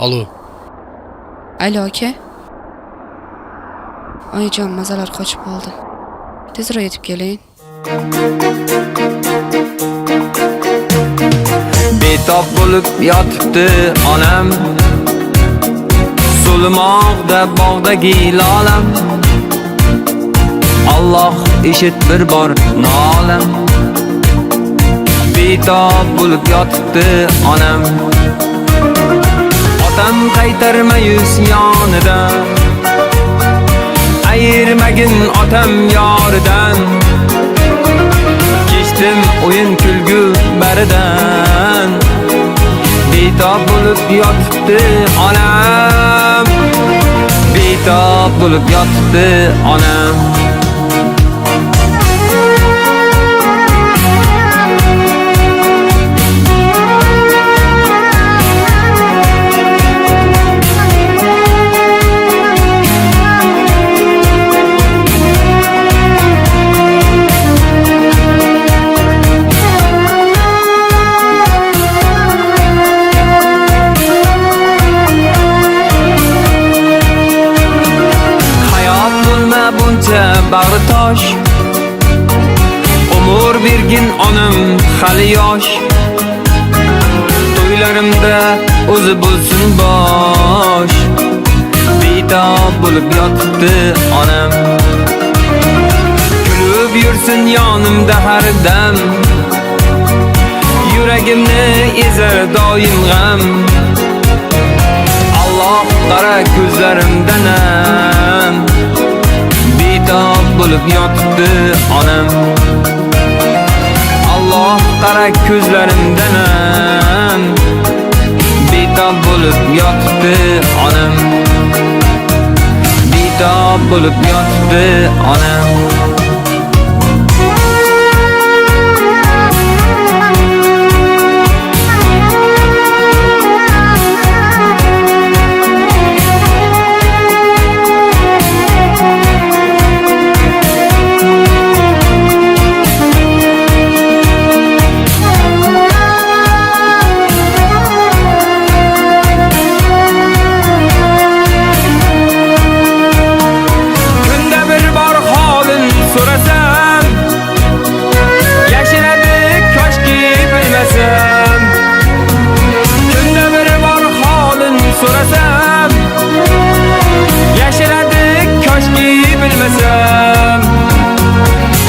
Alo. Alo aka. Oyijon, mazalar qochib qoldi. Tezroq yetib keling. Betob bo'lib yotibdi onam, so'lmoqda bog'dagi lolam. Alloh eshit bir bor nolam. Betob bo'lib yotibdi onam, otam qaytarma yuz yonidan, ayirmagin otam yoridan. Kechdim o'yin kulgu baridan, betob bo'lib yotibdi onam, betob bo'lib yotibdi onam. Bag'ri tosh, umr bergin onam hali yosh. To'ylarimda o'zi bo'lsin bosh, betob bo'lib yotibdi onam. Kulib yursin yonimda har dam, yuragimni ezar doim g'am. Alloh qara ko'zlarimdan nam, betob bo'lib yotibdi onam. Alloh qara ko'zlarimdan ham, betob bo'lib yotibdi onam, betob bo'lib yotibdi onam.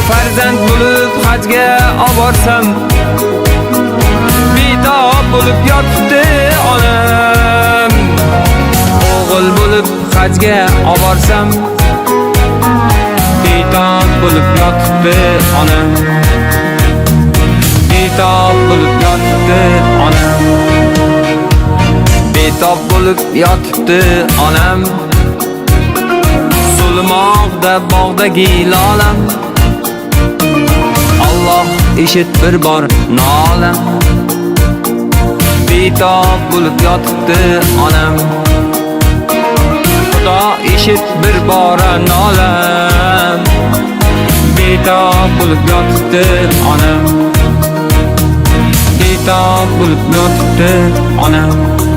Farzand bo'lib hajga oborsam, betob bo'lib yotibdi onam. O'g'il bo'lib hajga oborsam, betob bo'lib yotibdi onam, betob bo'lib yotibdi onam, betob bo'lib yotibdi onam. So'lmoqda bog'dagi lolam, Alloh eshit bir bor nolam. Betob bo'lib yotibdi onam, Xudo eshit bir bor nolam. Betob bo'lib yotibdi onam, betob bo'lib yotibdi onam.